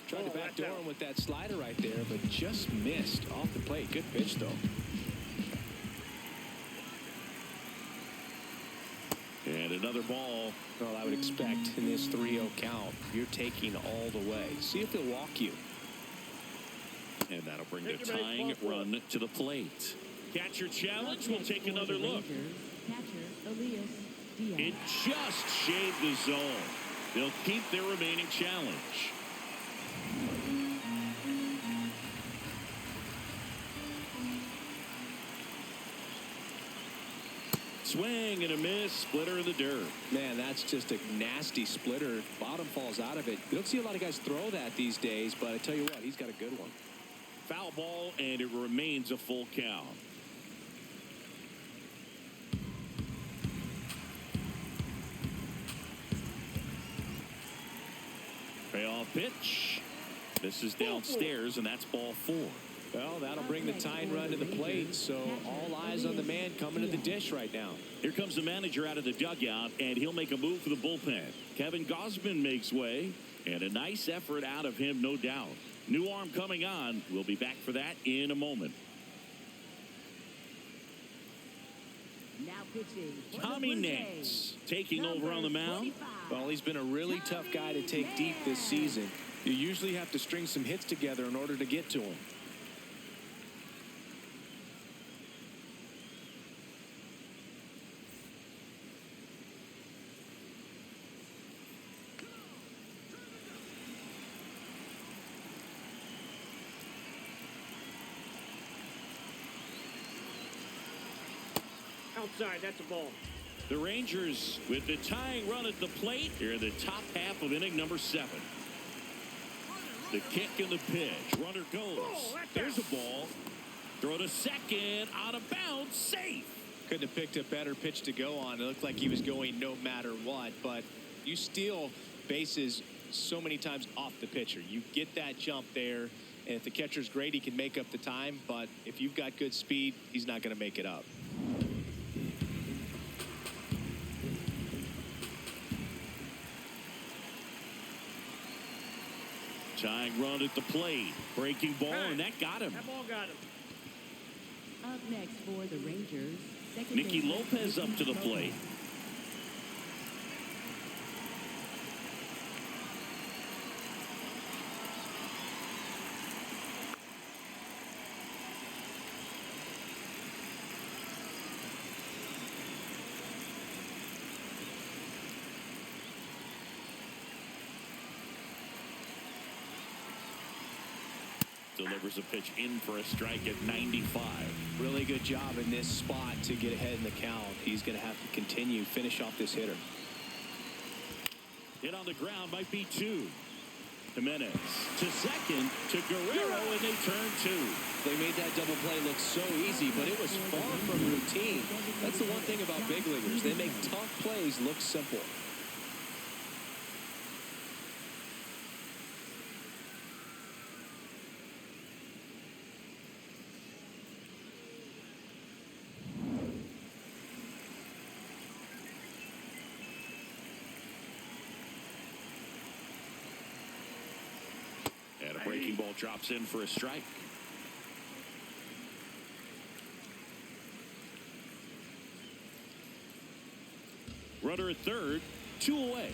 Tried to backdoor him with that slider right there, but just missed off the plate. Good pitch, though. And another ball. Well, I would expect in this 3-0 count, you're taking all the way. See if he'll walk you. And that'll bring the tying run to the plate. Catcher challenge. We'll take another look. It just shaved the zone. They'll keep their remaining challenge. Swing and a miss. Splitter in the dirt. Man, that's just a nasty splitter. Bottom falls out of it. You don't see a lot of guys throw that these days, but I tell you what, he's got a good one. Foul ball, and it remains a full count. Payoff pitch. This is downstairs, and that's ball 4. Well, that'll bring the tying run to the plate, so all eyes on the man coming to the dish right now. Here comes the manager out of the dugout, and he'll make a move for the bullpen. Kevin Gausman makes way, and a nice effort out of him, no doubt. New arm coming on. We'll be back for that in a moment. Tommy Nance taking over on the mound. Well, he's been a really tough guy to take deep this season. You usually have to string some hits together in order to get to him. Outside, that's a ball. The Rangers with the tying run at the plate here in the top half of inning number 7. The kick and the pitch. Runner goes. There's a ball. Throw to second. Out of bounds. Safe. Couldn't have picked a better pitch to go on. It looked like he was going no matter what, but you steal bases so many times off the pitcher. You get that jump there, And if the catcher's great, he can make up the time. But if you've got good speed, he's not going to make it up. Tying run at the plate. Breaking ball, and that got him. That ball got him. Up next for the Rangers, second Nicky baseman, Lopez up to the plate. Delivers a pitch in for a strike at 95. Really good job in this spot to get ahead in the count. He's going to have to continue, finish off this hitter. Hit on the ground might be 2. Jimenez to second to Guerrero, and they turn 2. They made that double play look so easy, but it was far from routine. That's the one thing about big leaguers. They make tough plays look simple. And a breaking ball drops in for a strike. Runner at third, 2 away.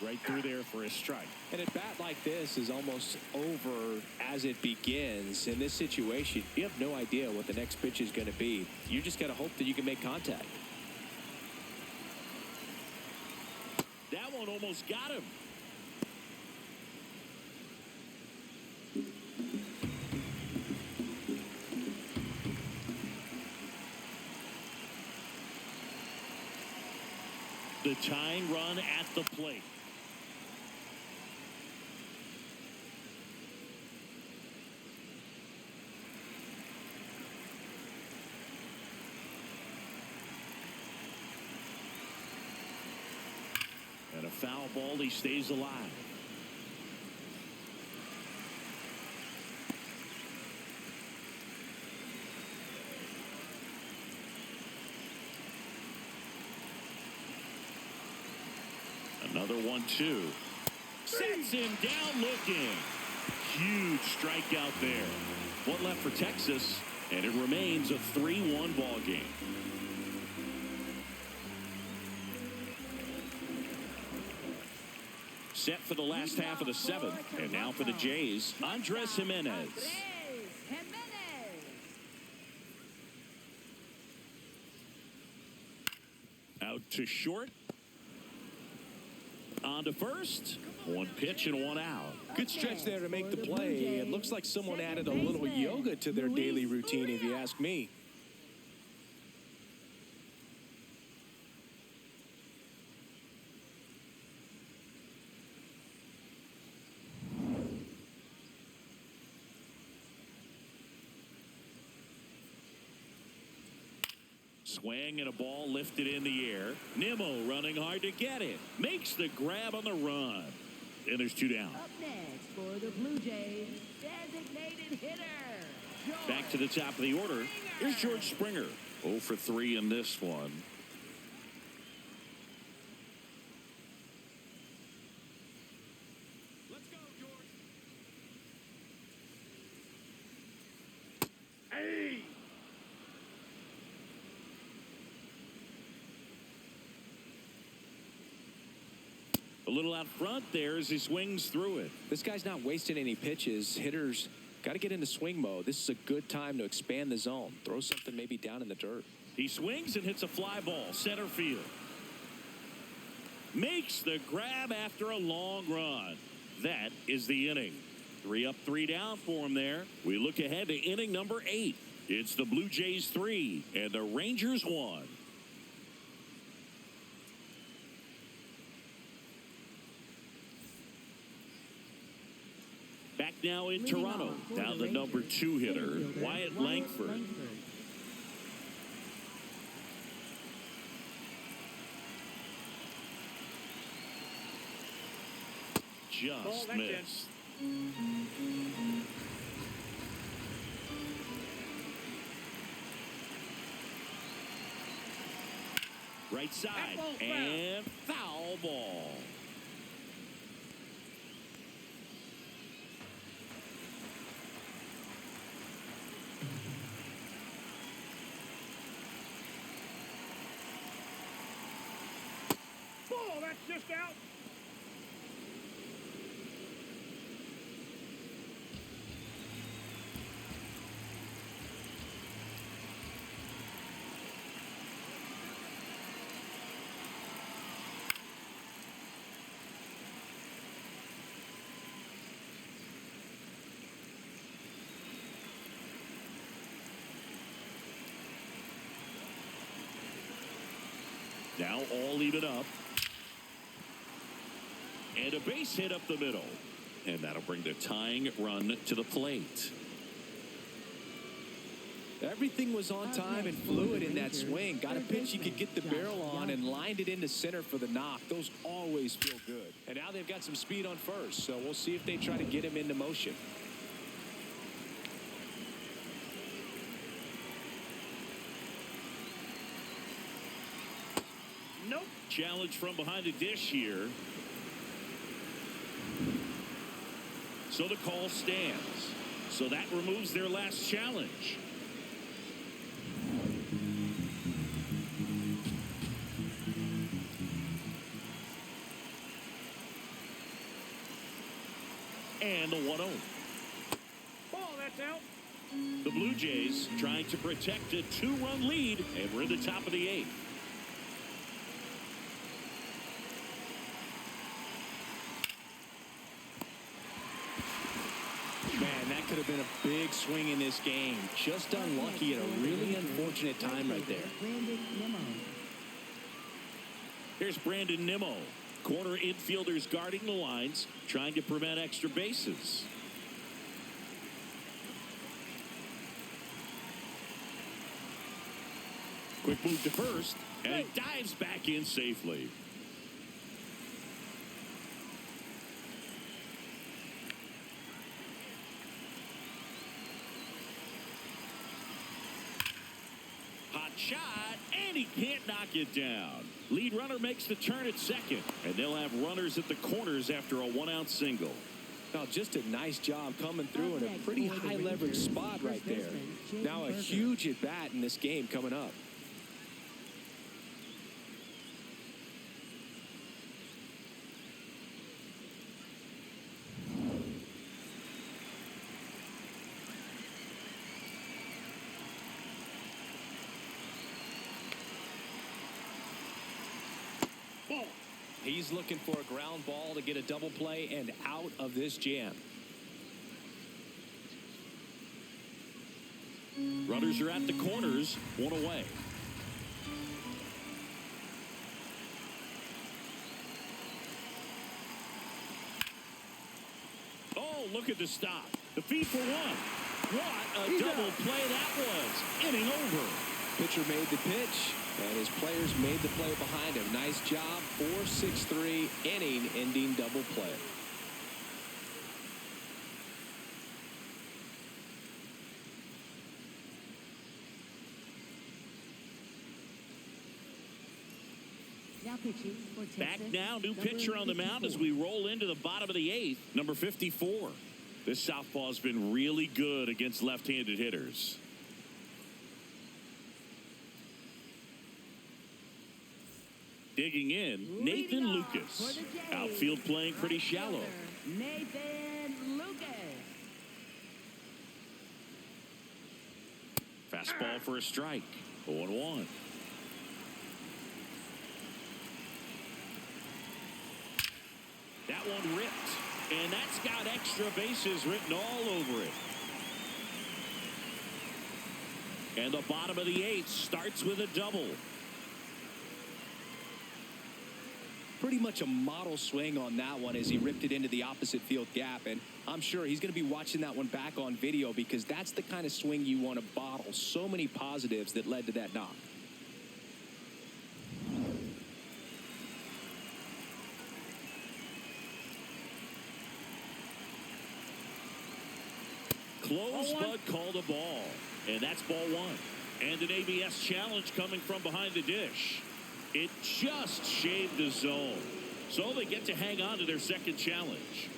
Right through there for a strike. And a bat like this is almost over as it begins. In this situation, you have no idea what the next pitch is going to be. You just got to hope that you can make contact. That one almost got him. The tying run at the plate. And a foul ball, he stays alive. Another 1-2. Sets him down looking. Huge strikeout there. One left for Texas, and it remains a 3-1 ball game. Set for the last half of the 7th, and now for the Jays, Andres Jimenez. Out to short. On to first. One pitch and one out. Good stretch there to make the play. It looks like someone added a little yoga to their daily routine, if you ask me. Swing and a ball lifted in the air. Nimmo running hard to get it. Makes the grab on the run. And there's 2 down. Up next for the Blue Jays, designated hitter. Back to the top of the order. Here's George Springer. 0 for 3 in this one. Let's go, George. Hey! A little out front there as he swings through it. This guy's not wasting any pitches. Hitters got to get into swing mode. This is a good time to expand the zone. Throw something maybe down in the dirt. He swings and hits a fly ball, center field. Makes the grab after a long run. That is the inning. 3 up, 3 down for him there. We look ahead to inning number 8. It's the Blue Jays 3 and the Rangers 1. Back now in Toronto. Now the number 2 hitter, Wyatt Langford. just that's it. missed. Right side, That ball's foul. and foul ball. Ball, that's just out. Now all even up. And a base hit up the middle. And that'll bring the tying run to the plate. Everything was on time and fluid in that swing. Got a pitch you could get the barrel on and lined it into center for the knock. Those always feel good. And now they've got some speed on first, so we'll see if they try to get him into motion. Nope. Challenge from behind the dish here. So the call stands. So that removes their last challenge. And the 1-0. Ball, that's out. The Blue Jays trying to protect a 2-run lead, and we're in the top of the 8th. Man, that could have been a big swing in this game. Just unlucky at a really unfortunate time right there. Brandon Nimmo. Here's Brandon Nimmo. Corner infielders guarding the lines, trying to prevent extra bases. Quick move to first, and he dives back in safely. Hot shot, and he can't knock it down. Lead runner makes the turn at second, and they'll have runners at the corners after a 1-out single. Now, just a nice job coming through in a pretty high leverage spot right there. Now a huge at bat in this game coming up. Ball. He's looking for a ground ball to get a double play and out of this jam. Runners are at the corners, one away. Oh, look at the stop. The feed for one. What a double play that was. Inning over. Pitcher made the pitch, and his players made the play behind him. Nice job. 4-6-3 inning-ending double play. Now pitching for Back Texas, now, new number pitcher on the mound as 54. we roll into the bottom of the 8th, number 54. This southpaw's been really good against left-handed hitters. Digging in, Nathan Leading off Lucas. for the Jays, Outfield playing pretty shallow. Nathan Lucas. Fastball for a strike. 0-1. That one ripped. And that's got extra bases written all over it. And the bottom of the 8th starts with a double. Pretty much a model swing on that one as he ripped it into the opposite field gap. And I'm sure he's going to be watching that one back on video because that's the kind of swing you want to bottle. So many positives that led to that knock. Close, but called a ball. And that's ball one. And an ABS challenge coming from behind the dish. It just shaved the zone. So they get to hang on to their second challenge.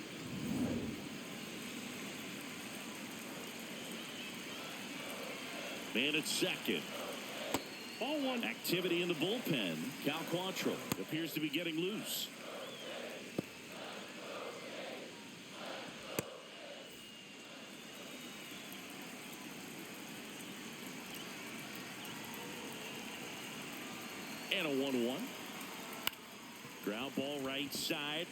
Man at second. Ball one. Activity in the bullpen. Cal Quantrill appears to be getting loose. And a 1-1. Ground ball right side.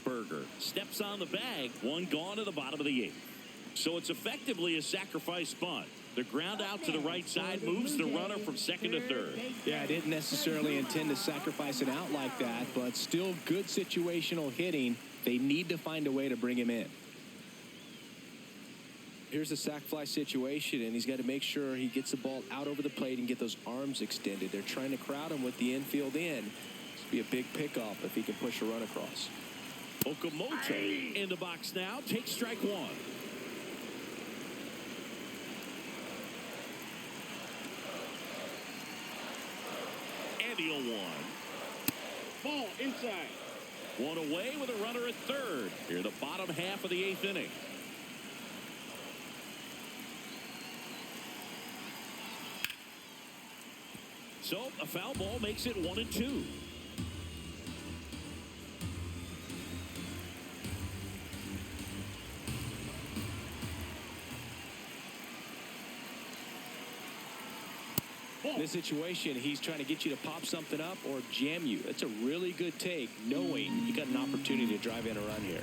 Berger steps on the bag. One gone to the bottom of the 8th. So it's effectively a sacrifice bunt. The ground out to the right side moves the runner from second to third. Yeah, I didn't necessarily intend to sacrifice an out like that, but still good situational hitting. They need to find a way to bring him in. Here's a sac fly situation, and he's got to make sure he gets the ball out over the plate and get those arms extended. They're trying to crowd him with the infield in. This will be a big pickup if he can push a run across. Okamoto in the box now. Takes strike one. And the 0-1. Ball inside. One away with a runner at third. Here the bottom half of the 8th inning. So a foul ball makes it 1-2. In this situation, he's trying to get you to pop something up or jam you. That's a really good take, knowing you got an opportunity to drive in a run here.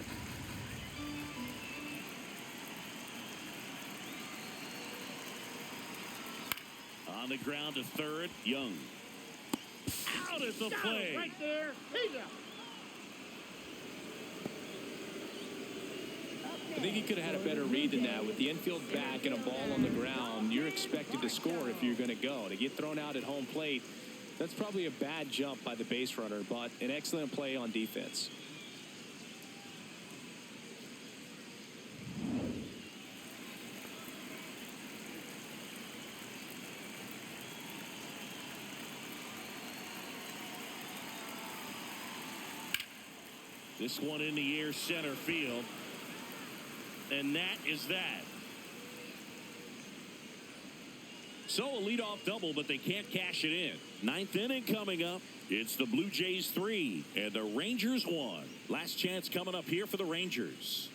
On the ground to third, Young. Out at the plate. Right there. He's out. I think he could have had a better read than that. With the infield back and a ball on the ground, you're expected to score if you're going to go. To get thrown out at home plate, that's probably a bad jump by the base runner, but an excellent play on defense. This one in the air, center field. And that is that. So a leadoff double, but they can't cash it in. 9th inning coming up. It's the Blue Jays 3 and the Rangers 1. Last chance coming up here for the Rangers.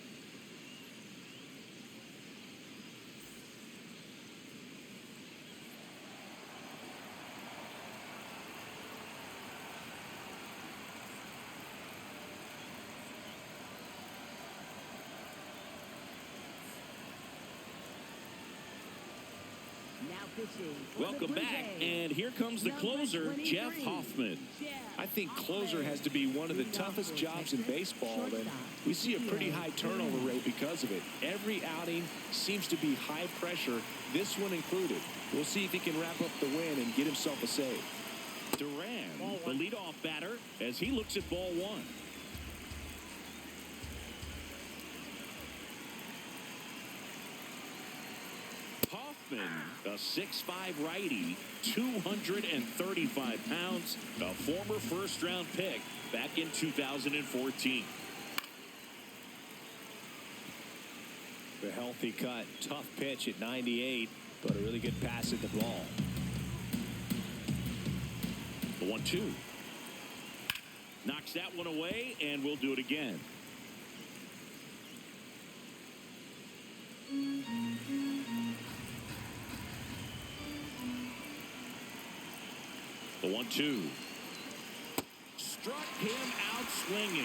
Welcome back, and here comes the closer, Jeff Hoffman. I think closer has to be one of the toughest jobs in baseball, and we see a pretty high turnover rate because of it. Every outing seems to be high pressure, this one included. We'll see if he can wrap up the win and get himself a save. Duran, the leadoff batter, as he looks at ball one. Hoffman, a 6'5" righty, 235 pounds, a former first-round pick back in 2014. A healthy cut, tough pitch at 98, but a really good pass at the ball. The 1-2. Knocks that one away, and we'll do it again. The 1-2. Struck him out swinging.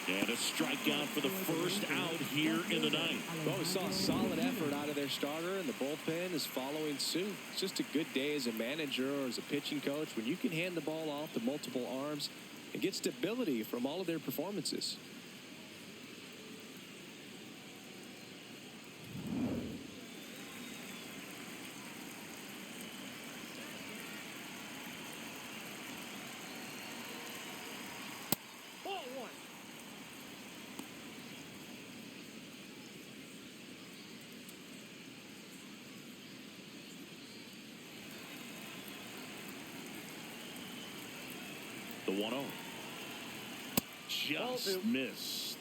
And a strikeout for the first out here in the ninth. Well, we saw a solid effort out of their starter, and the bullpen is following suit. It's just a good day as a manager or as a pitching coach when you can hand the ball off to multiple arms and get stability from all of their performances. 1-0. Just missed.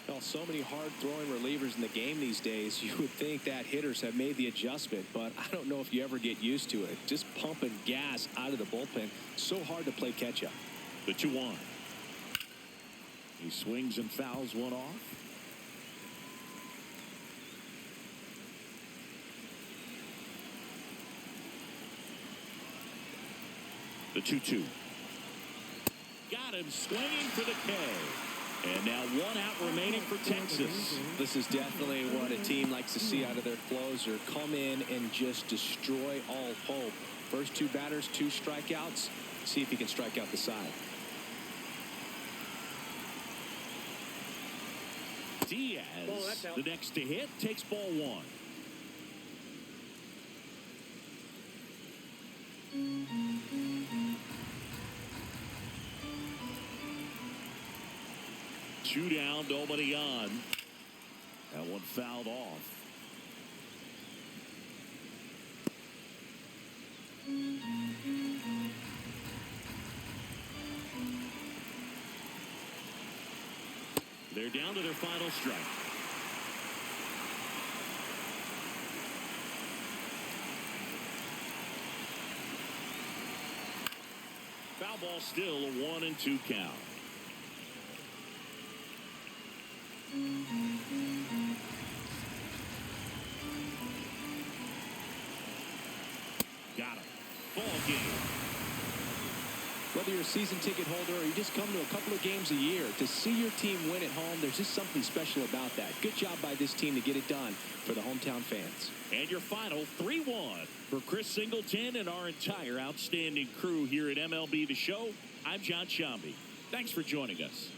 Well, so many hard-throwing relievers in the game these days, you would think that hitters have made the adjustment, but I don't know if you ever get used to it. Just pumping gas out of the bullpen, so hard to play catch-up. The 2-1. He swings and fouls one off. The 2-2. Got him swinging for the K. And now one out remaining for Texas. This is definitely what a team likes to see out of their closer. Come in and just destroy all hope. First two batters, 2 strikeouts. See if he can strike out the side. Diaz, the next to hit, takes ball 1. Two down, nobody on. That one fouled off. They're down to their final strike. Foul ball, still a 1-2 count. Got him. Ball game. Whether you're a season ticket holder or you just come to a couple of games a year, to see your team win at home, there's just something special about that. Good job by this team to get it done for the hometown fans. And your final 3-1 for Chris Singleton and our entire outstanding crew here at MLB The Show. I'm John Shambi. Thanks for joining us.